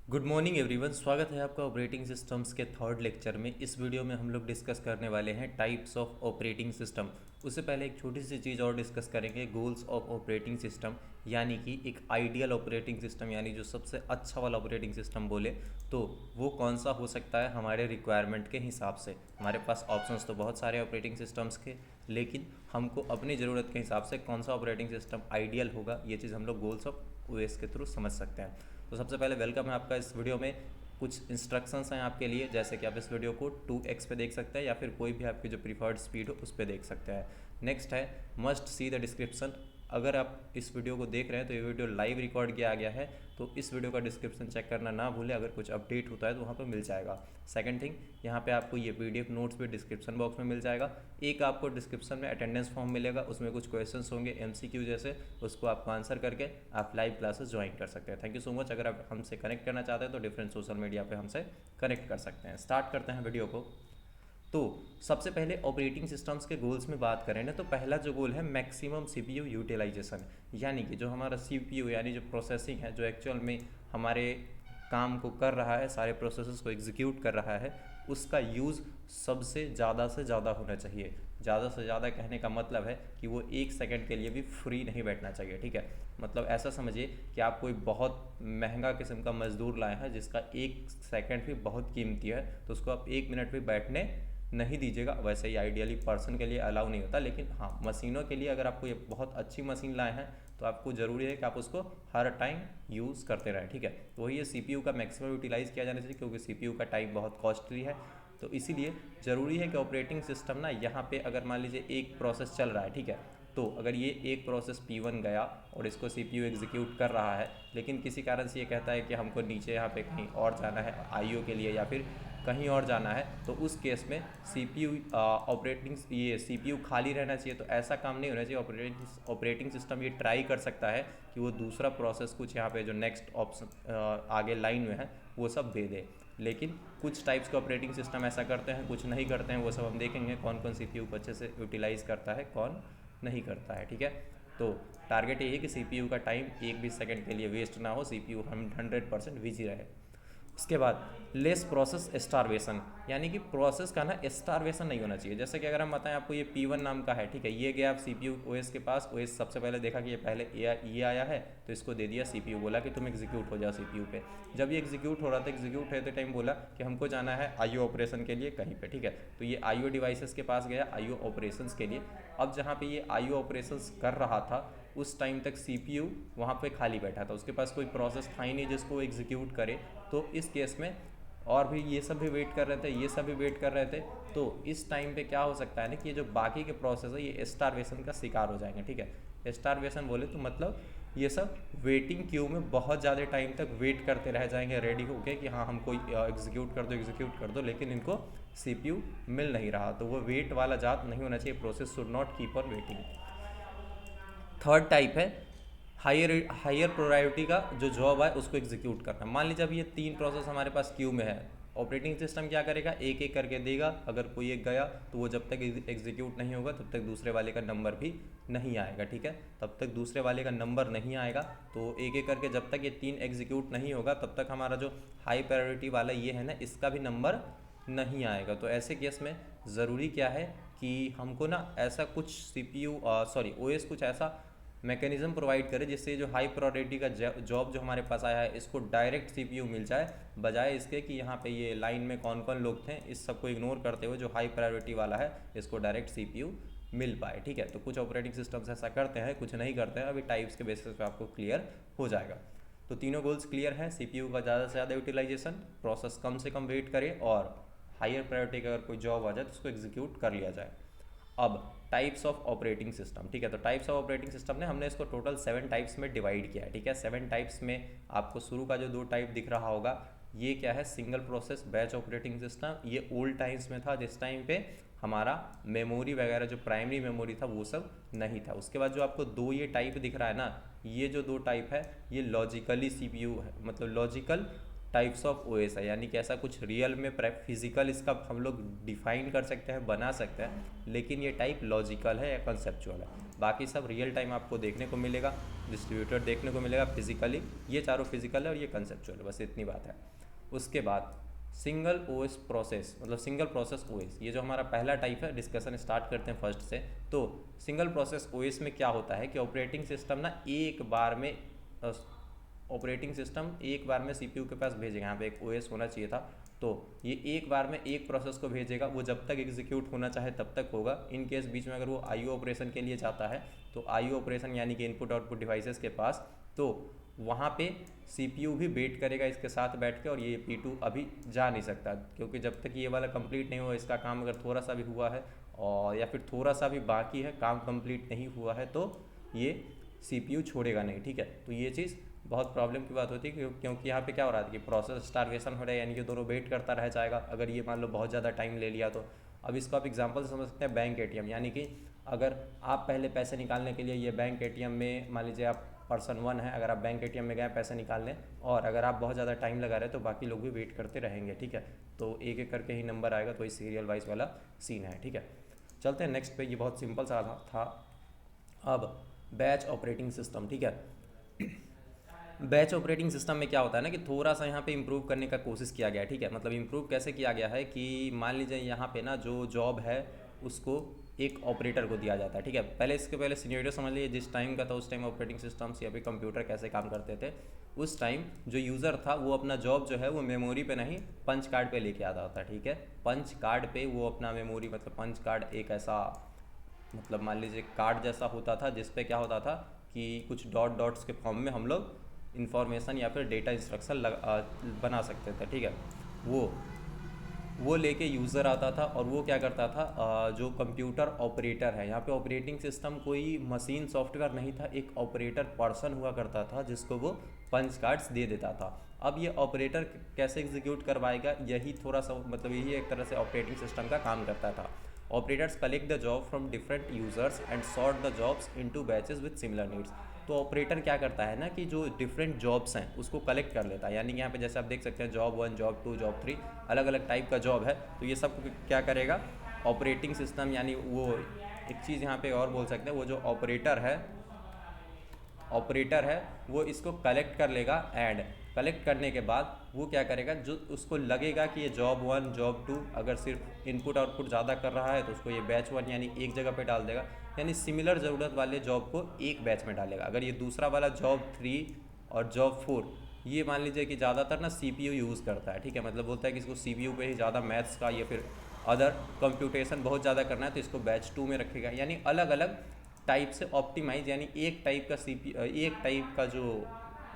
Good morning everyone, स्वागत है आपका ऑपरेटिंग सिस्टम्स के थर्ड लेक्चर में। इस वीडियो में हम लोग डिस्कस करने वाले हैं टाइप्स ऑफ ऑपरेटिंग सिस्टम। उससे पहले एक छोटी सी चीज़ और डिस्कस करेंगे, गोल्स ऑफ ऑपरेटिंग सिस्टम, यानी कि एक आइडियल ऑपरेटिंग सिस्टम, यानी जो सबसे अच्छा वाला ऑपरेटिंग सिस्टम बोले तो वो कौन सा हो सकता है हमारे रिक्वायरमेंट के हिसाब से। हमारे पास ऑप्शंस तो बहुत सारे ऑपरेटिंग सिस्टम्स के, लेकिन हमको अपनी ज़रूरत के हिसाब से कौन सा ऑपरेटिंग सिस्टम आइडियल होगा, ये चीज़ हम लोग गोल्स ऑफ ओएस के थ्रू समझ सकते हैं। तो सबसे पहले वेलकम है आपका इस वीडियो में। कुछ इंस्ट्रक्शंस हैं आपके लिए, जैसे कि आप इस वीडियो को 2x पे देख सकते हैं या फिर कोई भी आपकी जो प्रीफर्ड स्पीड हो उस पर देख सकते हैं। नेक्स्ट है मस्ट सी द डिस्क्रिप्शन। अगर आप इस वीडियो को देख रहे हैं तो ये वीडियो लाइव रिकॉर्ड किया गया है, तो इस वीडियो का डिस्क्रिप्शन चेक करना ना भूलें। अगर कुछ अपडेट होता है तो वहाँ पर मिल जाएगा। सेकंड थिंग, यहाँ पे आपको ये पीडीएफ नोट्स भी डिस्क्रिप्शन बॉक्स में मिल जाएगा। एक आपको डिस्क्रिप्शन में अटेंडेंस फॉर्म मिलेगा, उसमें कुछ क्वेश्चंस होंगे एमसीक्यू जैसे, उसको आपको आंसर करके आप लाइव क्लासेस ज्वाइन कर सकते हैं। Thank you so much. अगर आप हमसे कनेक्ट करना चाहते हैं तो डिफरेंट सोशल मीडिया पे हमसे कनेक्ट कर सकते हैं। स्टार्ट करते हैं वीडियो को। तो सबसे पहले ऑपरेटिंग सिस्टम्स के गोल्स में बात करें ना, तो पहला जो गोल है मैक्सिमम सीपीयू यूटिलाइजेशन, यानी कि जो हमारा सीपीयू यानी जो प्रोसेसिंग है, जो एक्चुअल में हमारे काम को कर रहा है, सारे प्रोसेसेस को एग्जीक्यूट कर रहा है, उसका यूज़ सबसे ज़्यादा होना चाहिए। ज़्यादा से ज़्यादा कहने का मतलब है कि वो 1 सेकंड के लिए भी फ्री नहीं बैठना चाहिए, ठीक है। मतलब ऐसा समझिए कि आप कोई बहुत महंगा किस्म का मजदूर लाए हैं जिसका 1 सेकंड भी बहुत कीमती है, तो उसको आप 1 मिनट भी बैठने नहीं दीजिएगा। वैसे ही आइडियली पर्सन के लिए अलाउ नहीं होता, लेकिन हाँ मशीनों के लिए अगर आपको ये बहुत अच्छी मशीन लाए हैं तो आपको ज़रूरी है कि आप उसको हर टाइम यूज़ करते रहें, ठीक है। तो वही ये सीपीयू का मैक्सिमम यूटिलाइज़ किया जाना चाहिए, क्योंकि सीपीयू का टाइम बहुत कॉस्टली है। तो इसीलिए ज़रूरी है कि ऑपरेटिंग सिस्टम ना यहाँ पे अगर मान लीजिए एक प्रोसेस चल रहा है, ठीक है, तो अगर ये एक प्रोसेस P1 गया और इसको सीपीयू एग्जीक्यूट कर रहा है, लेकिन किसी कारण से ये कहता है कि हमको नीचे यहाँ पे कहीं और जाना है आईओ के लिए या फिर कहीं और जाना है, तो उस केस में सीपीयू ये सीपीयू खाली रहना चाहिए। तो ऐसा काम नहीं होना चाहिए। ऑपरेटिंग सिस्टम ये ट्राई कर सकता है कि वो दूसरा प्रोसेस कुछ यहाँ पे जो नेक्स्ट ऑप्शन आगे लाइन में है वो सब दे दे, लेकिन कुछ टाइप्स के ऑपरेटिंग सिस्टम ऐसा करते हैं, कुछ नहीं करते हैं। वो सब हम देखेंगे कौन कौन सीपीयू को अच्छे से यूटिलाइज़ करता है, कौन नहीं करता है, ठीक है। तो टारगेट यही है कि सीपीयू का टाइम एक भी सेकंड के लिए वेस्ट ना हो, सीपीयू हम 100% बिजी रहे। उसके बाद लेस प्रोसेस स्टारवेशन, यानी कि प्रोसेस का ना स्टारवेशन नहीं होना चाहिए। जैसे कि अगर हम बताएं आपको ये P1 नाम का है, ठीक है, ये गया आप सीपीयू ओएस के पास, ओएस सबसे पहले देखा कि ये पहले ये आया है, तो इसको दे दिया सीपीयू, बोला कि तुम एग्जीक्यूट हो जाओ सीपीयू पे। जब ये एग्जीक्यूट हो रहा था, एग्जीक्यूट होते टाइम बोला कि हमको जाना है आईओ ऑपरेशन के लिए कहीं पे, ठीक है। तो ये आईओ डिवाइसेस के पास गया आईओ ऑपरेशंस के लिए। अब जहाँ पे ये आईओ ऑपरेशंस कर रहा था उस टाइम तक सीपीयू वहाँ पे खाली बैठा था, उसके पास कोई प्रोसेस था ही नहीं जिसको एग्जीक्यूट करे। तो इस केस में और भी ये सब भी वेट कर रहे थे, ये सब भी वेट कर रहे थे। तो इस टाइम पे क्या हो सकता है ना कि ये जो बाकी के प्रोसेस है ये स्टारवेशन का शिकार हो जाएंगे, ठीक है। स्टारवेशन बोले तो मतलब ये सब वेटिंग क्यू में बहुत ज़्यादा टाइम तक वेट करते रह जाएंगे रेडी होके कि हाँ हमको एग्जीक्यूट कर दो, लेकिन इनको सीपीयू मिल नहीं रहा। तो वो वेट वाला जात नहीं होना चाहिए, process should not keep on waiting. Third type है हायर प्रायोरिटी का जो जॉब है उसको एग्जीक्यूट करना। मान लीजिए अब ये 3 प्रोसेस हमारे पास क्यू में है, ऑपरेटिंग सिस्टम क्या करेगा, एक एक करके देगा। अगर कोई एक गया तो वो जब तक एग्जीक्यूट नहीं होगा तब तक दूसरे वाले का नंबर भी नहीं आएगा, ठीक है। तब तक दूसरे वाले का नंबर नहीं आएगा। तो एक एक करके जब तक ये 3 एग्जीक्यूट नहीं होगा तब तक हमारा जो हाई प्रायोरिटी वाला ये है ना, इसका भी नंबर नहीं आएगा। तो ऐसे केस में ज़रूरी क्या है कि हमको ना ऐसा कुछ सीपीयू ओएस कुछ ऐसा मैकेनिज्म प्रोवाइड करे जिससे जो हाई प्रायोरिटी का जॉब जो हमारे पास आया है इसको डायरेक्ट सीपीयू मिल जाए, बजाय इसके कि यहाँ पे ये लाइन में कौन कौन लोग थे इस सबको इग्नोर करते हुए जो हाई प्रायोरिटी वाला है इसको डायरेक्ट सीपीयू मिल पाए, ठीक है। तो कुछ ऑपरेटिंग सिस्टम्स ऐसा करते हैं, कुछ नहीं करते हैं। अभी टाइप्स के बेसिस पे आपको क्लियर हो जाएगा। तो तीनों गोल्स क्लियर हैं, सीपीयू का ज़्यादा से ज़्यादा यूटिलाइजेशन, प्रोसेस कम से कम वेट करे, और हायर प्रायोरिटी का अगर कोई जॉब आ जाए तो उसको एग्जीक्यूट कर लिया जाए। अब टाइप्स ऑफ ऑपरेटिंग सिस्टम, ठीक है। तो टाइप्स ऑफ ऑपरेटिंग सिस्टम ने हमने इसको टोटल 7 टाइप्स में डिवाइड किया है, ठीक है। 7 टाइप्स में आपको शुरू का जो 2 टाइप दिख रहा होगा ये क्या है, single process batch operating system. ये ओल्ड टाइम्स में था जिस टाइम पे हमारा मेमोरी वगैरह जो प्राइमरी मेमोरी था वो सब नहीं था। उसके बाद जो आपको 2 ये टाइप दिख रहा है ना, ये जो 2 टाइप है ये लॉजिकली सीपीयू है, मतलब लॉजिकल टाइप्स ऑफ ओएस है, यानी कि ऐसा कुछ रियल में फिजिकल इसका हम लोग डिफाइन कर सकते हैं, बना सकते हैं, लेकिन ये टाइप लॉजिकल है या कंसेप्चुअल है। बाकी सब रियल टाइम आपको देखने को मिलेगा, डिस्ट्रीब्यूटर देखने को मिलेगा फिजिकली, ये चारों फिजिकल है और ये कंसेप्चुअल है, बस इतनी बात है। उसके बाद सिंगल ओएस प्रोसेस, मतलब सिंगल प्रोसेस ओएस, ये जो हमारा पहला टाइप है, डिस्कशन स्टार्ट करते हैं फर्स्ट से। तो सिंगल प्रोसेस ओएस में क्या होता है कि ऑपरेटिंग सिस्टम ना एक बार में सीपीयू के पास भेजेगा, यहाँ पे एक ओएस होना चाहिए था, तो ये एक बार में एक प्रोसेस को भेजेगा, वो जब तक एग्जीक्यूट होना चाहे तब तक होगा। इन केस बीच में अगर वो आईओ ऑपरेशन के लिए जाता है तो आईओ ऑपरेशन यानी कि इनपुट आउटपुट डिवाइसेस के पास, तो वहाँ पे सीपीयू भी वेट करेगा इसके साथ बैठ के, और ये P2 अभी जा नहीं सकता, क्योंकि जब तक ये वाला कंप्लीट नहीं हुआ, इसका काम अगर थोड़ा सा भी हुआ है और या फिर थोड़ा सा भी बाकी है, काम कंप्लीट नहीं हुआ है, तो ये सीपीयू छोड़ेगा नहीं, ठीक है। तो ये चीज़ बहुत प्रॉब्लम की बात होती है, क्योंकि यहाँ पे क्या हो रहा था कि प्रोसेस स्टारवेशन हो रहा है, यानी कि दोनों वेट करता रह जाएगा अगर ये मान लो बहुत ज़्यादा टाइम ले लिया तो। अब इसको आप एग्जांपल समझ सकते हैं बैंक एटीएम, यानी कि अगर आप पहले पैसे निकालने के लिए ये बैंक एटीएम में, मान लीजिए आप पर्सन 1 है, अगर आप बैंक एटीएम में गए पैसे निकालने, और अगर आप बहुत ज़्यादा टाइम लगा रहे तो बाकी लोग भी वेट करते रहेंगे, ठीक है। तो एक एक करके ही नंबर आएगा, तो ये सीरियल वाइज वाला सीन है, ठीक है। चलते हैं नेक्स्ट पे, ये बहुत सिंपल सा था। अब बैच ऑपरेटिंग सिस्टम, ठीक है। बैच ऑपरेटिंग सिस्टम में क्या होता है ना कि थोड़ा सा यहाँ पे इम्प्रूव करने का कोशिश किया गया है, ठीक है। मतलब इम्प्रूव कैसे किया गया है कि मान लीजिए यहाँ पे ना जो जॉब है उसको एक ऑपरेटर को दिया जाता है, ठीक है। इसके पहले सिनेरियो समझ लीजिए, जिस टाइम का था उस टाइम ऑपरेटिंग सिस्टम्स या फिर कंप्यूटर कैसे काम करते थे। उस टाइम जो यूज़र था वो अपना जॉब जो है वो मेमोरी पे नहीं, पंच कार्ड पे लेके आता था, ठीक है। पंच कार्ड पे वो अपना मेमोरी, मतलब पंच कार्ड एक ऐसा, मतलब मान लीजिए कार्ड जैसा होता था, जिस पे क्या होता था कि कुछ डॉट्स के फॉर्म में हम लोग इन्फॉर्मेशन या फिर डेटा इंस्ट्रक्शन बना सकते थे, ठीक है। वो लेके यूज़र आता था, और वो क्या करता था, जो कंप्यूटर ऑपरेटर है, यहाँ पे ऑपरेटिंग सिस्टम कोई मशीन सॉफ्टवेयर नहीं था, एक ऑपरेटर पर्सन हुआ करता था जिसको वो पंच कार्ड्स दे देता था। अब ये ऑपरेटर कैसे एग्जीक्यूट करवाएगा, यही थोड़ा सा, मतलब यही एक तरह से ऑपरेटिंग सिस्टम का काम करता था। Operators collect the job from different users and sort the jobs into batches with similar needs. तो ऑपरेटर क्या करता है ना कि जो डिफरेंट जॉब्स हैं उसको कलेक्ट कर लेता है, यानी कि यहाँ पे जैसे आप देख सकते हैं जॉब 1, जॉब 2, जॉब 3, अलग अलग टाइप का जॉब है, तो ये सब क्या करेगा ऑपरेटिंग सिस्टम, यानी वो एक चीज़ यहाँ पे और बोल सकते हैं, वो जो ऑपरेटर है वो इसको कलेक्ट कर लेगा, एंड कलेक्ट करने के बाद वो क्या करेगा, जो उसको लगेगा कि ये जॉब 1, जॉब 2 अगर सिर्फ इनपुट आउटपुट ज़्यादा कर रहा है तो उसको ये बैच 1 यानी एक जगह पे डाल देगा, यानी सिमिलर ज़रूरत वाले जॉब को एक बैच में डालेगा। अगर ये दूसरा वाला जॉब 3 और जॉब 4, ये मान लीजिए कि ज़्यादातर ना सीपीयू यूज़ करता है, ठीक है। मतलब बोलता है कि इसको सीपीयू पे ही ज़्यादा मैथ्स का या फिर अदर कंप्यूटेशन बहुत ज़्यादा करना है, तो इसको बैच 2 में रखेगा, यानी अलग अलग टाइप से ऑप्टिमाइज, यानी एक टाइप का जो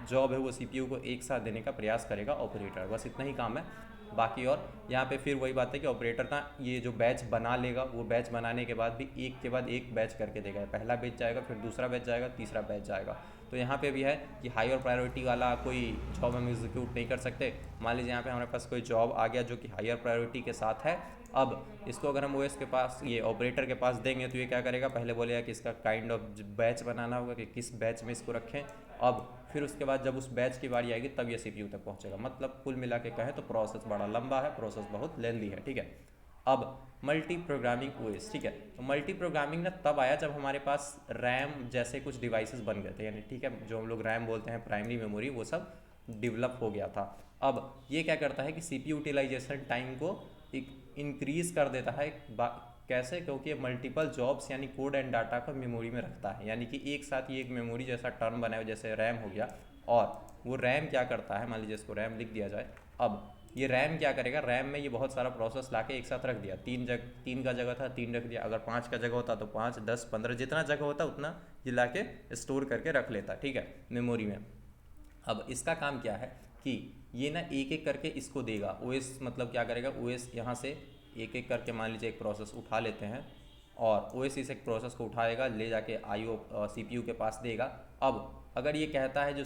जॉब है वो सीपीयू को एक साथ देने का प्रयास करेगा ऑपरेटर, बस इतना ही काम है। बाकी और यहाँ पे फिर वही बात है कि ऑपरेटर ना ये जो बैच बना लेगा, वो बैच बनाने के बाद भी एक के बाद एक बैच करके देगा, पहला बैच जाएगा, फिर दूसरा बैच जाएगा, तीसरा बैच जाएगा। तो यहाँ पे भी है कि हायर प्रायोरिटी वाला कोई जॉब हम एग्जीक्यूट नहीं कर सकते। मान लीजिए यहाँ पे हमारे पास कोई जॉब आ गया जो कि हायर प्रायोरिटी के साथ है, अब इसको अगर हम ओएस के पास, ये ऑपरेटर के पास देंगे, तो ये क्या करेगा, पहले बोलेगा कि इसका काइंड ऑफ बैच बनाना होगा कि किस बैच में इसको रखें। अब फिर उसके बाद जब उस बैच की बारी आएगी तब ये सीपीयू तक पहुंचेगा। मतलब कुल मिला के कहें तो प्रोसेस बड़ा लंबा है, प्रोसेस बहुत लेंदी है, ठीक है। अब मल्टी प्रोग्रामिंग ओएस, ठीक है। तो मल्टी प्रोग्रामिंग ना तब आया जब हमारे पास रैम जैसे कुछ डिवाइसेस बन गए थे, यानी ठीक है, जो हम लोग रैम बोलते हैं, प्राइमरी मेमोरी, वो सब डेवलप हो गया था। अब ये क्या करता है कि सीपीयू यूटिलाइजेशन टाइम को इंक्रीज़ कर देता है। कैसे, क्योंकि ये मल्टीपल जॉब्स यानी कोड एंड डाटा को मेमोरी में रखता है, यानी कि एक साथ ये एक मेमोरी जैसा टर्म बना है, जैसे रैम हो गया, और वो रैम क्या करता है, मान लीजिए इसको रैम लिख दिया जाए। अब ये रैम क्या करेगा, रैम में ये बहुत सारा प्रोसेस लाके एक साथ रख दिया, 3 का जगह था 3 रख दिया, अगर 5 का जगह होता तो 5, 10, 15 जितना जगह होता उतना ये लाके स्टोर करके रख लेता, ठीक है, मेमोरी में। अब इसका काम क्या है कि ये ना एक एक करके इसको देगा, ओएस मतलब क्या करेगा, ओएस यहाँ से एक एक करके मान लीजिए एक प्रोसेस उठा लेते हैं, और ओएस इस एक प्रोसेस को उठाएगा, ले जाके आईओ सीपीयू के पास देगा। अब अगर ये कहता है जो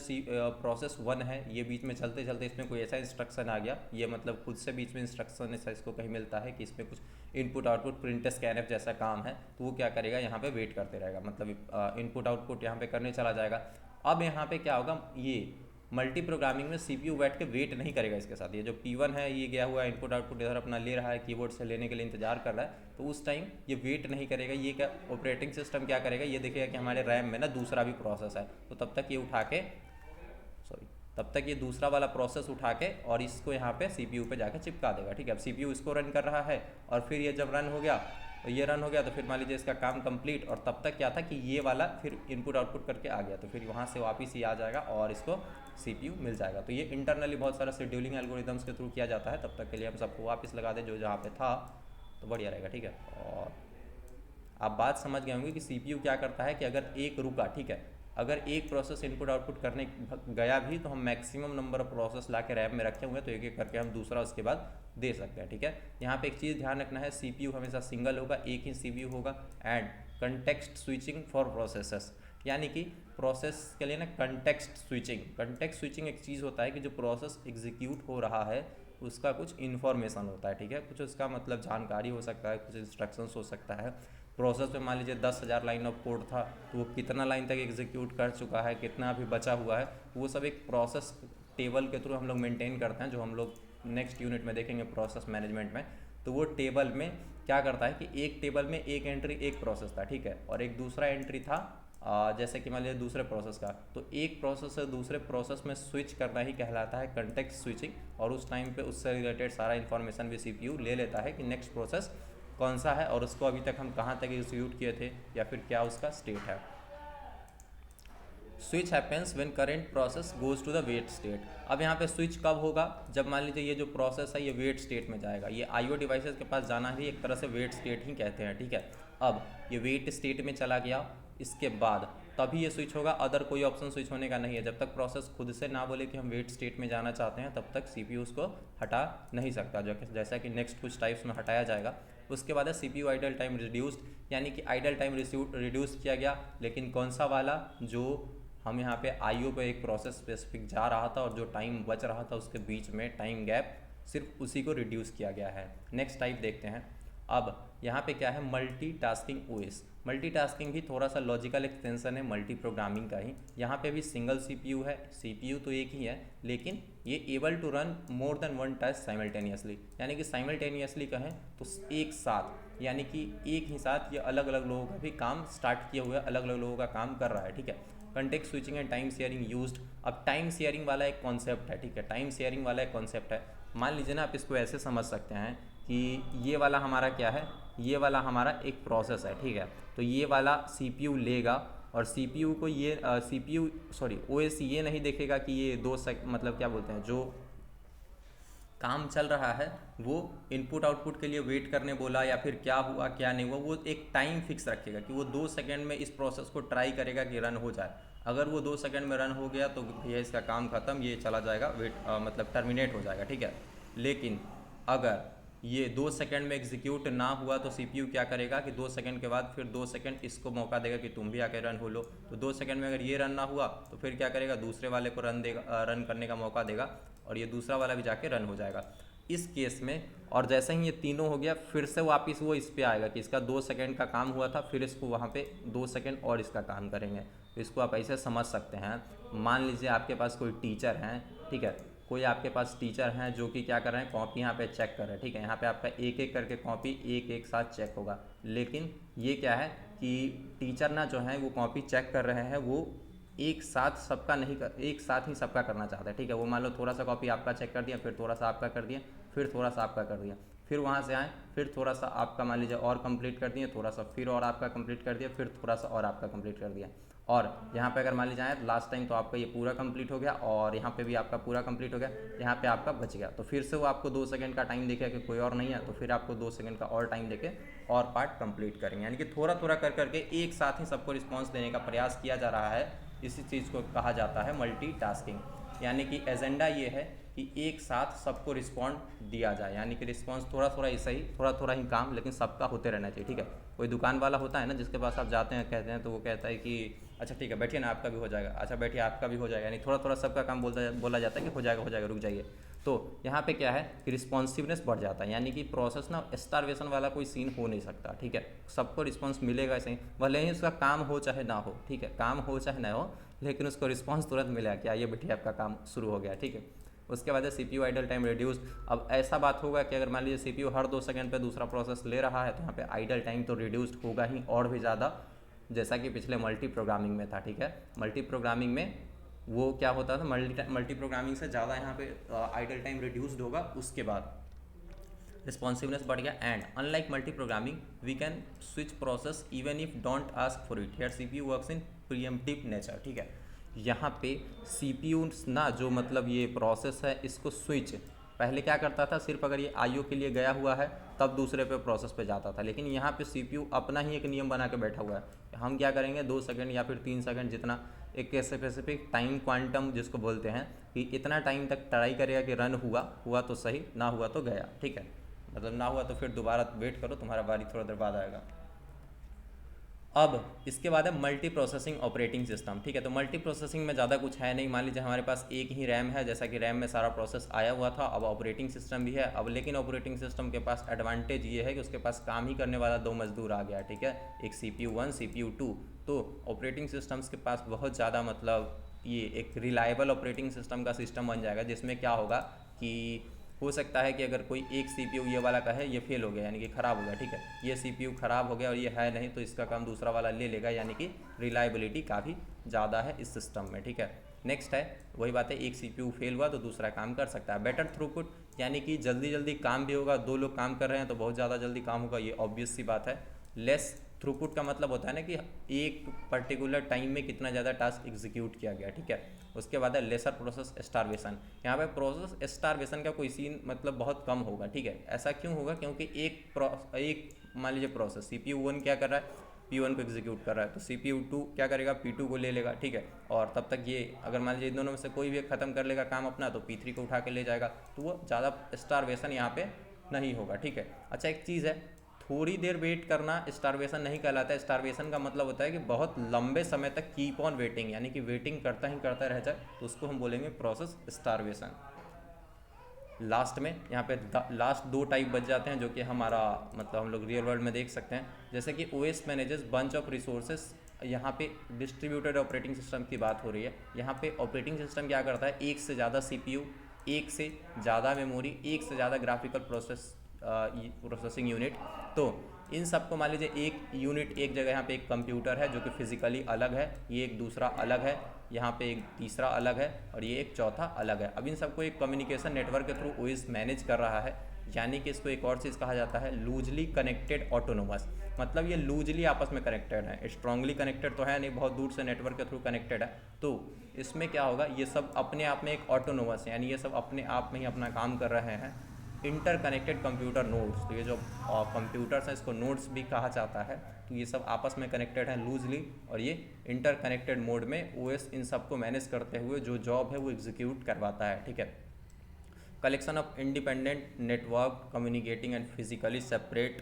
प्रोसेस 1 है, ये बीच में चलते चलते इसमें कोई ऐसा इंस्ट्रक्शन आ गया, ये मतलब खुद से बीच में इंस्ट्रक्शन ऐसा इसको कहीं मिलता है कि इसमें कुछ इनपुट आउटपुट प्रिंट स्कैनफ जैसा काम है, तो वो क्या करेगा, यहाँ पे वेट करते रहेगा, मतलब इनपुट आउटपुट यहाँ पे करने चला जाएगा। अब यहाँ पे क्या होगा, ये मल्टी प्रोग्रामिंग में सीपीयू बैठ के वेट नहीं करेगा इसके साथ। ये जो P1 है ये गया हुआ इनपुट आउटपुट इधर अपना ले रहा है, कीबोर्ड से लेने के लिए इंतजार कर रहा है, तो उस टाइम ये वेट नहीं करेगा। ये क्या ऑपरेटिंग सिस्टम क्या करेगा, ये देखेगा कि हमारे रैम में ना दूसरा भी प्रोसेस है, तो तब तक ये उठा के तब तक ये दूसरा वाला प्रोसेस उठा के और इसको यहाँ पे सीपीयू पे जाके चिपका देगा। ठीक है, अब सीपीयू इसको रन कर रहा है और फिर ये जब रन हो गया तो ये रन हो गया तो फिर मान लीजिए इसका काम कंप्लीट, और तब तक क्या था कि ये वाला फिर इनपुट आउटपुट करके आ गया, तो फिर वहाँ से वापस ही आ जाएगा और इसको सीपीयू मिल जाएगा। तो ये इंटरनली बहुत सारा शेड्यूलिंग एल्गोरिदम्स के थ्रू किया जाता है। तब तक के लिए हम सबको वापस लगा दें जो जहाँ पे था, तो बढ़िया रहेगा। ठीक है, और आप बात समझ गए होंगे कि सीपीयू क्या करता है कि अगर एक रुका, ठीक है, अगर एक प्रोसेस इनपुट आउटपुट करने गया भी तो हम मैक्सिमम नंबर ऑफ प्रोसेस ला के रैम में रखे हुए हैं, तो एक एक करके हम दूसरा उसके बाद दे सकते हैं। ठीक है, यहाँ पे एक चीज़ ध्यान रखना है, सीपीयू हमेशा सिंगल होगा, एक ही सीपीयू होगा। And context switching for processes, यानी कि प्रोसेस के लिए ना कंटेक्स्ट स्विचिंग एक चीज़ होता है कि जो प्रोसेस एग्जीक्यूट हो रहा है उसका कुछ इन्फॉर्मेशन होता है। ठीक है, कुछ उसका मतलब जानकारी हो सकता है, कुछ इंस्ट्रक्शंस हो सकता है। प्रोसेस में मान लीजिए 10,000 लाइन ऑफ कोड था, तो वो कितना लाइन तक एग्जीक्यूट कर चुका है, कितना अभी बचा हुआ है, वो सब एक प्रोसेस टेबल के थ्रू हम लोग मेंटेन करते हैं, जो हम लोग नेक्स्ट यूनिट में देखेंगे प्रोसेस मैनेजमेंट में। तो वो टेबल में क्या करता है कि एक टेबल में एक एंट्री एक प्रोसेस था, ठीक है, और एक दूसरा एंट्री था जैसे कि मान लीजिए दूसरे प्रोसेस का, तो एक प्रोसेस से दूसरे प्रोसेस में स्विच करना ही कहलाता है कंटेक्स्ट स्विचिंग। और उस टाइम पे उससे रिलेटेड सारा इन्फॉर्मेशन भी सीपीयू ले लेता है कि नेक्स्ट प्रोसेस कौन सा है और उसको अभी तक हम कहाँ तक एग्जीक्यूट किए थे या फिर क्या उसका स्टेट है। Switch happens when current process goes to the wait state. अब यहाँ पे स्विच कब होगा, जब मान लीजिए ये जो प्रोसेस है ये वेट स्टेट में जाएगा। ये आईओ डिवाइसेस के पास जाना ही एक तरह से वेट स्टेट ही कहते हैं। ठीक है, अब ये वेट स्टेट में चला गया, इसके बाद तभी ये स्विच होगा, अदर कोई ऑप्शन स्विच होने का नहीं है। जब तक प्रोसेस खुद से ना बोले कि हम वेट स्टेट में जाना चाहते हैं, तब तक सीपीयू उसको हटा नहीं सकता, जैसा कि नेक्स्ट कुछ टाइप्स में हटाया जाएगा। उसके बाद है सीपीयू आइडल टाइम रिड्यूस्ड, यानी कि आइडल टाइम रिड्यूस किया गया, लेकिन कौन सा वाला, जो हम यहाँ पे आईओ पे एक प्रोसेस स्पेसिफिक जा रहा था और जो टाइम बच रहा था उसके बीच में टाइम गैप, सिर्फ उसी को रिड्यूस किया गया है। नेक्स्ट टाइप देखते हैं। अब यहाँ पे क्या है, मल्टीटास्किंग ओएस। मल्टीटास्किंग भी थोड़ा सा लॉजिकल एक्सटेंशन है मल्टी प्रोग्रामिंग का ही। यहाँ पे भी सिंगल सीपीयू है, सीपीयू तो एक ही है, लेकिन ये able to run more than one task simultaneously, यानी कि साइमल्टेनियसली कहें तो एक साथ, यानी कि एक ही साथ ये अलग अलग लोगों का भी काम स्टार्ट किए हुए अलग अलग लोगों का काम कर रहा है। ठीक है, context switching and time sharing used. अब टाइम शेयरिंग वाला एक कॉन्सेप्ट है, ठीक है, टाइम शेयरिंग वाला एक कॉन्सेप्ट है। मान लीजिए ना, आप इसको ऐसे समझ सकते हैं कि ये वाला हमारा क्या है, ये वाला हमारा एक प्रोसेस है। ठीक है, तो ये वाला सीपीयू लेगा और सीपीयू को ये ओएस ये नहीं देखेगा कि ये मतलब क्या बोलते हैं, जो काम चल रहा है वो इनपुट आउटपुट के लिए वेट करने बोला या फिर क्या हुआ क्या नहीं हुआ, वो एक टाइम फिक्स रखेगा कि वो 2 सेकंड में इस प्रोसेस को ट्राई करेगा कि रन हो जाए। अगर वो 2 सेकंड में रन हो गया तो भैया इसका काम ख़त्म, ये चला जाएगा मतलब टर्मिनेट हो जाएगा। ठीक है, लेकिन अगर ये 2 सेकंड में एग्जीक्यूट ना हुआ तो सीपीयू क्या करेगा कि 2 सेकंड के बाद फिर 2 सेकंड इसको मौका देगा कि तुम भी आके रन हो लो। तो 2 सेकंड में अगर ये रन ना हुआ तो फिर क्या करेगा, दूसरे वाले को रन करने का मौका देगा और ये दूसरा वाला भी जाके रन हो जाएगा इस केस में। और जैसे ही ये तीनों हो गया, फिर से वापस वो इस पे आएगा कि इसका 2 सेकंड का काम हुआ था, फिर इसको वहाँ पे 2 सेकंड और इसका काम करेंगे। तो इसको आप ऐसे समझ सकते हैं, मान लीजिए आपके पास कोई टीचर हैं, ठीक है, कोई आपके पास टीचर हैं जो कि क्या कर रहे हैं, कॉपी यहाँ पे चेक कर रहे हैं। ठीक है, यहाँ पे आपका एक एक करके कॉपी एक साथ चेक होगा, लेकिन ये क्या है कि टीचर ना जो है वो कॉपी चेक कर रहे हैं, वो एक साथ सबका नहीं कर, एक साथ ही सबका करना चाहता है। ठीक है, वो मान लो थोड़ा सा कॉपी आपका चेक कर दिया, फिर थोड़ा सा आपका कर दिया, फिर थोड़ा सा आपका कर दिया, फिर वहाँ से आए, फिर थोड़ा सा आपका मान लीजिए और कंप्लीट कर दिए, थोड़ा सा फिर और आपका कंप्लीट कर दिया, फिर थोड़ा सा और आपका कंप्लीट कर दिया। और यहाँ पे अगर मान लीजिए आए लास्ट टाइम तो आपका ये पूरा कंप्लीट हो गया और यहाँ पे भी आपका पूरा कंप्लीट हो गया, यहाँ पे आपका बच गया, तो फिर से वो आपको 2 सेकंड का टाइम देखेगा कि कोई और नहीं है, तो फिर आपको 2 सेकंड का और टाइम देके और पार्ट कंप्लीट करेंगे। यानी कि थोड़ा थोड़ा कर करके एक साथ ही सबको रिस्पॉन्स देने का प्रयास किया जा रहा है। इसी चीज़ को कहा जाता है मल्टीटास्किंग, यानी कि एजेंडा ये है कि एक साथ सबको रिस्पॉन्ड दिया जाए, यानी कि रिस्पॉन्स थोड़ा थोड़ा ऐसा ही, थोड़ा थोड़ा ही काम, लेकिन सबका होते रहना चाहिए। ठीक है, कोई दुकान वाला होता है ना जिसके पास आप जाते हैं कहते हैं, तो वो कहता है कि अच्छा ठीक है बैठिए ना, आपका भी हो जाएगा, अच्छा बैठिए आपका भी हो जाएगा, यानी थोड़ा थोड़ा सबका काम बोला जाता है कि हो जाएगा रुक जाइए। तो यहाँ पे क्या है कि रिस्पॉन्सिवनेस बढ़ जाता है, यानी कि प्रोसेस ना स्टारवेशन वाला कोई सीन हो नहीं सकता। ठीक है, सबको रिस्पॉन्स मिलेगा ऐसे ही, भले ही उसका काम हो चाहे ना हो। ठीक है, काम हो चाहे ना हो, लेकिन उसको रिस्पॉन्स तुरंत मिला कि आइए बेटिए आपका काम शुरू हो गया, ठीक है। उसके बाद है CPU आइडल टाइम रिड्यूस। अब ऐसा बात होगा कि अगर मान लीजिए CPU हर 2 सेकंड पे दूसरा प्रोसेस ले रहा है तो यहाँ पे आइडल टाइम तो रिड्यूस्ड होगा ही और भी ज़्यादा, जैसा कि पिछले मल्टी प्रोग्रामिंग में था, ठीक है। मल्टी प्रोग्रामिंग में वो क्या होता था, मल्टी प्रोग्रामिंग से ज़्यादा यहाँ पे आइडल टाइम रिड्यूस्ड होगा, उसके बाद रिस्पॉन्सिवनेस बढ़ गया। And unlike multi programming we can switch process even if don't ask for it, here CPU works in preemptive nature, ठीक है। यहाँ पे CPU ना जो मतलब ये प्रोसेस है इसको स्विच पहले क्या करता था, सिर्फ अगर ये IO के लिए गया हुआ है तब दूसरे पे प्रोसेस पे जाता था, लेकिन यहाँ पे CPU अपना ही एक नियम बना के बैठा हुआ है। हम क्या करेंगे 2 सेकंड या फिर 3 सेकंड जितना एक स्पेसिफिक टाइम क्वांटम जिसको बोलते हैं कि इतना टाइम तक ट्राई करेगा कि रन हुआ तो सही, ना हुआ तो गया, ठीक है। मतलब ना हुआ तो फिर दोबारा वेट करो, तुम्हारा बारी थोड़ा देर बाद आएगा। अब इसके बाद है मल्टी प्रोसेसिंग ऑपरेटिंग सिस्टम, ठीक है। तो मल्टी प्रोसेसिंग में ज़्यादा कुछ है नहीं, मान लीजिए हमारे पास एक ही रैम है, जैसा कि रैम में सारा प्रोसेस आया हुआ था, अब ऑपरेटिंग सिस्टम भी है। अब लेकिन ऑपरेटिंग सिस्टम के पास एडवांटेज ये है कि उसके पास काम ही करने वाला 2 मजदूर आ गया, ठीक है, एक CPU 1 CPU 2। तो ऑपरेटिंग सिस्टम्स के पास बहुत ज़्यादा मतलब ये एक रिलायबल ऑपरेटिंग सिस्टम का सिस्टम बन जाएगा, जिसमें क्या होगा कि हो सकता है कि अगर कोई एक CPU ये वाला का है ये फेल हो गया यानी कि ख़राब हो गया, ठीक है, ये CPU ख़राब हो गया और ये है नहीं, तो इसका काम दूसरा वाला ले लेगा, यानी कि रिलायबिलिटी काफ़ी ज़्यादा है इस सिस्टम में, ठीक है। नेक्स्ट है वही बात है, एक CPU फेल हुआ तो दूसरा काम कर सकता है। बेटर थ्रूपुट यानी कि जल्दी जल्दी काम भी होगा, 2 लोग काम कर रहे हैं तो बहुत ज़्यादा जल्दी काम होगा, ये ऑब्वियस सी बात है। लेस थ्रूपुट का मतलब होता है ना कि एक पर्टिकुलर टाइम में कितना ज़्यादा टास्क एग्जीक्यूट किया गया, ठीक है। उसके बाद है लेसर प्रोसेस स्टारवेशन। यहाँ पे प्रोसेस स्टारवेशन का कोई सीन मतलब बहुत कम होगा, ठीक है। ऐसा क्यों होगा, क्योंकि एक मान लीजिए प्रोसेस CPU 1 क्या कर रहा है, P1 को एग्जीक्यूट कर रहा है, तो CPU 2 क्या करेगा, P2 को ले लेगा, ठीक है। और तब तक ये अगर मान लीजिए इन दोनों में से कोई भी ख़त्म कर लेगा काम अपना, तो P3 को उठा के ले जाएगा, तो वो ज़्यादा स्टारवेशन यहाँ पे नहीं होगा, ठीक है। अच्छा एक चीज़ है, थोड़ी देर वेट करना स्टारवेशन नहीं कहलाता है। स्टारवेशन का मतलब होता है कि बहुत लंबे समय तक कीप ऑन वेटिंग, यानी कि वेटिंग करता ही करता रह जाए, तो उसको हम बोलेंगे प्रोसेस स्टारवेशन। लास्ट में यहाँ पे लास्ट 2 टाइप बच जाते हैं, जो कि हमारा मतलब हम लोग रियल वर्ल्ड में देख सकते हैं, जैसे कि OS manages bunch of resources. यहाँ पे डिस्ट्रीब्यूटेड ऑपरेटिंग सिस्टम की बात हो रही है। यहाँ पे ऑपरेटिंग सिस्टम क्या करता है, एक से ज़्यादा CPU, एक से ज़्यादा मेमोरी, एक से ज़्यादा ग्राफिकल प्रोसेसिंग यूनिट। तो इन सबको मान लीजिए एक यूनिट एक जगह, यहाँ पे एक कंप्यूटर है जो कि फिजिकली अलग है, ये एक दूसरा अलग है, यहाँ पे एक तीसरा अलग है और ये एक चौथा अलग है। अब इन सबको एक कम्युनिकेशन नेटवर्क के थ्रू OS मैनेज कर रहा है, यानी कि इसको एक और चीज़ कहा जाता है लूजली कनेक्टेड ऑटोनोमस। मतलब ये लूजली आपस में कनेक्टेड है, स्ट्रांगली कनेक्टेड तो है नहीं, बहुत दूर से नेटवर्क के थ्रू कनेक्टेड है। तो इसमें क्या होगा, ये सब अपने आप में एक ऑटोनोमस है, यानी ये सब अपने आप में ही अपना काम कर रहे हैं। इंटरकनेक्टेड कंप्यूटर नोड्स, तो ये जो कंप्यूटर्स हैं इसको नोड्स भी कहा जाता है, तो ये सब आपस में कनेक्टेड हैं लूजली, और ये इंटरकनेक्टेड मोड में OS इन सबको मैनेज करते हुए जो जॉब है वो एग्जीक्यूट करवाता है, ठीक है। Collection of independent network communicating and physically separate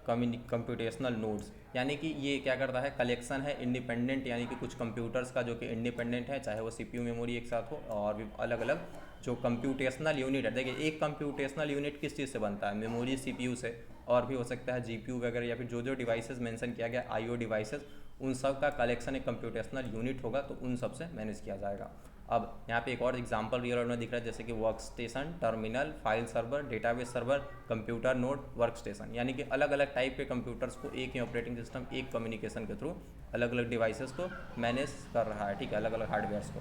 computational nodes, यानी कि ये क्या करता है, कलेक्शन है इंडिपेंडेंट, यानी कि कुछ कंप्यूटर्स का जो कि इंडिपेंडेंट है, चाहे वो CPU मेमोरी एक साथ हो, और भी अलग अलग जो कंप्यूटेशनल यूनिट है। देखिए एक कंप्यूटेशनल यूनिट किस चीज़ से बनता है, मेमोरी CPU से, और भी हो सकता है GPU वगैरह, या फिर जो जो डिवाइसेस मेंशन किया गया IO डिवाइसेस, उन सब का कलेक्शन एक कंप्यूटेशनल यूनिट होगा, तो उन सब से मैनेज किया जाएगा। अब यहाँ पे एक और एग्जांपल रियल वर्ल्ड में दिख रहा है, जैसे कि work station, terminal, file server, database server, computer node, work station, यानी कि अलग अलग टाइप के कंप्यूटर्स को एक ही ऑपरेटिंग सिस्टम एक कम्युनिकेशन के थ्रू अलग अलग डिवाइसेस को मैनेज कर रहा है, ठीक है, अलग अलग हार्डवेयर्स को।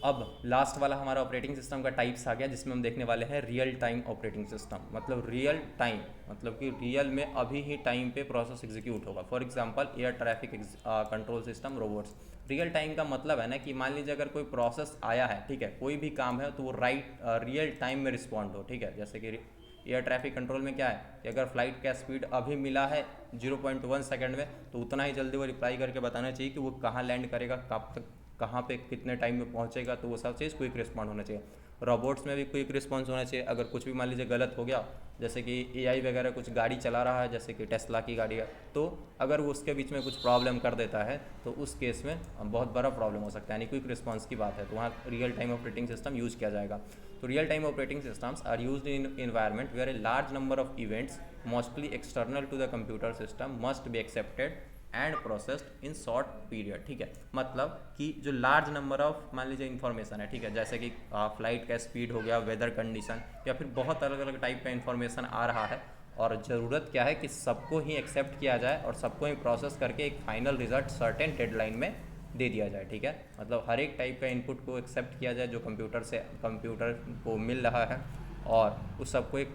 अब लास्ट वाला हमारा ऑपरेटिंग सिस्टम का टाइप्स आ गया, जिसमें हम देखने वाले हैं रियल टाइम ऑपरेटिंग सिस्टम। मतलब रियल टाइम मतलब कि रियल में अभी ही टाइम पे प्रोसेस एग्जीक्यूट होगा। For example air traffic control system, robots. Real time का मतलब है ना कि मान लीजिए अगर कोई प्रोसेस आया है, ठीक है, कोई भी काम है, तो वो रियल टाइम में रिस्पॉन्ड हो, ठीक है। जैसे कि एयर ट्रैफिक कंट्रोल में क्या है कि अगर फ्लाइट का स्पीड अभी मिला है 0.1 सेकंड में, तो उतना ही जल्दी वो रिप्लाई करके बताना चाहिए कि वो कहाँ लैंड करेगा, कब तक, कहाँ पे कितने टाइम में पहुँचेगा, तो वो सब चीज़ क्विक रिस्पॉन्ड होना चाहिए। रोबोट्स में भी क्विक रिस्पॉन्स होना चाहिए। अगर कुछ भी मान लीजिए गलत हो गया, जैसे कि AI वगैरह कुछ गाड़ी चला रहा है, जैसे कि टेस्ला की गाड़ी है, तो अगर वो उसके बीच में कुछ प्रॉब्लम कर देता है, तो उस केस में बहुत बड़ा प्रॉब्लम हो सकता है, यानी क्विक रिस्पॉन्स की बात है, तो वहाँ real time operating system use किया जाएगा। तो real time operating systems are used in environment where a large number of events, mostly external to the computer system, must be accepted and processed in short period, ठीक है। मतलब कि जो large number of मान लीजिए information है, ठीक है, जैसे कि फ्लाइट का स्पीड हो गया, वेदर कंडीशन, या फिर बहुत अलग अलग टाइप का इन्फॉर्मेशन आ रहा है, और ज़रूरत क्या है कि सबको ही एक्सेप्ट किया जाए और सबको ही प्रोसेस करके एक फाइनल रिजल्ट सर्टेन डेडलाइन में दे दिया जाए, ठीक है। मतलब हर एक टाइप का इनपुट को एक्सेप्ट किया जाए जो कंप्यूटर को मिल रहा है, और उस सबको एक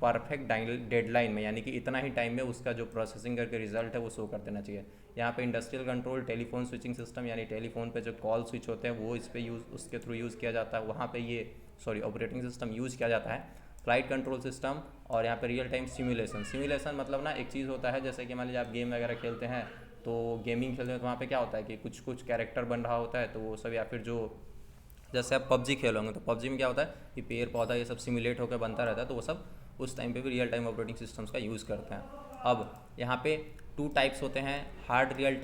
परफेक्ट डेडलाइन में, यानी कि इतना ही टाइम में उसका जो प्रोसेसिंग करके रिजल्ट है वो शो कर देना चाहिए। यहाँ पे industrial control telephone switching system, यानी टेलीफोन पे जो कॉल स्विच होते हैं वो इस पे उसके थ्रू यूज़ किया जाता है, वहाँ पे ये ऑपरेटिंग सिस्टम यूज़ किया जाता है। फ्लाइट कंट्रोल सिस्टम, और यहाँ पे रियल टाइम सिमुलेशन मतलब ना एक चीज़ होता है, जैसे कि मान लीजिए आप गेम वगैरह खेलते हैं, तो गेमिंग खेलते हैं तो वहाँ पे क्या होता है कि कुछ कुछ कैरेक्टर बन रहा होता है, तो वो सब, या फिर जो जैसे आप पबजी खेलोगे तो पबजी में क्या होता है कि पेड़ पौधा ये सब सिमुलेट होकर बनता रहता है, तो वो सब उस टाइम पे भी रियल टाइम ऑपरेटिंग सिस्टम्स का यूज़ करते हैं। अब यहाँ पे 2 टाइप्स होते हैं, hard real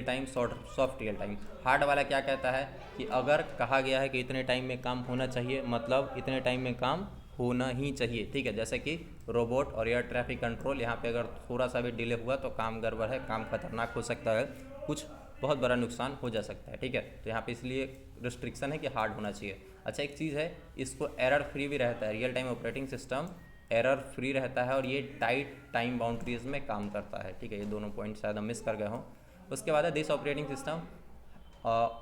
time, soft real time. Hard वाला क्या कहता है कि अगर कहा गया है कि इतने टाइम में काम होना चाहिए, मतलब इतने टाइम में काम होना ही चाहिए, ठीक है। जैसे कि रोबोट और एयर ट्रैफिक कंट्रोल, यहाँ पे अगर थोड़ा सा भी डिले हुआ तो काम गड़बड़ है, काम खतरनाक हो सकता है, कुछ बहुत बड़ा नुकसान हो जा सकता है, ठीक है। तो यहाँ पे इसलिए रिस्ट्रिक्शन है कि हार्ड होना चाहिए। अच्छा, एक चीज़ है, इसको एरर फ्री भी रहता है, real time operating system error free रहता है, और ये टाइट टाइम बाउंड्रीज में काम करता है, ठीक है। ये दोनों पॉइंट शायद हम मिस कर गए हों। उसके बाद है this operating system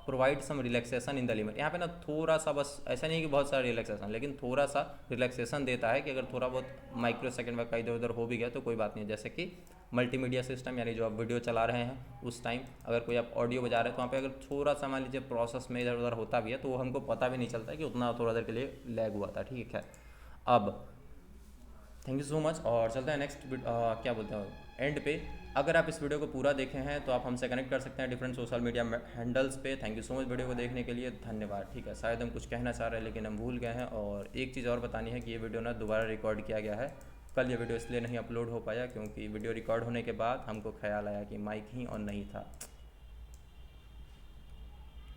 provide some relaxation in the limit. यहाँ पे ना थोड़ा सा, बस ऐसा नहीं कि बहुत सारा रिलैक्सेशन, लेकिन थोड़ा सा रिलैक्सेशन देता है कि अगर थोड़ा बहुत माइक्रो सेकंड का इधर उधर हो भी गया तो कोई बात नहीं। जैसे कि मल्टीमीडिया सिस्टम, यानी जो आप वीडियो चला रहे हैं उस टाइम अगर कोई आप ऑडियो बजा रहे हैं तो वहाँ पे अगर थोड़ा सा मान लीजिए प्रोसेस में इधर उधर होता भी है तो वो हमको पता भी नहीं चलता है कि उतना थोड़ा देर के लिए लैग हुआ था, ठीक है। अब थैंक यू सो मच, और चलते हैं नेक्स्ट क्या बोलते हैं एंड पे। अगर आप इस वीडियो को पूरा देखे हैं तो आप हमसे कनेक्ट कर सकते हैं डिफरेंट सोशल मीडिया हैंडल्स पे। Thank you so much video को देखने के लिए, धन्यवाद, ठीक है। शायद हम कुछ कहना चाह रहे हैं लेकिन हम भूल गए हैं। और एक चीज़ और बतानी है कि ये वीडियो ना दोबारा रिकॉर्ड किया गया है, कल ये वीडियो इसलिए नहीं अपलोड हो पाया क्योंकि वीडियो रिकॉर्ड होने के बाद हमको ख्याल आया कि माइक ही ऑन नहीं था।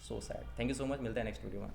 So sad. Thank you so much, मिलते हैं नेक्स्ट वीडियो में।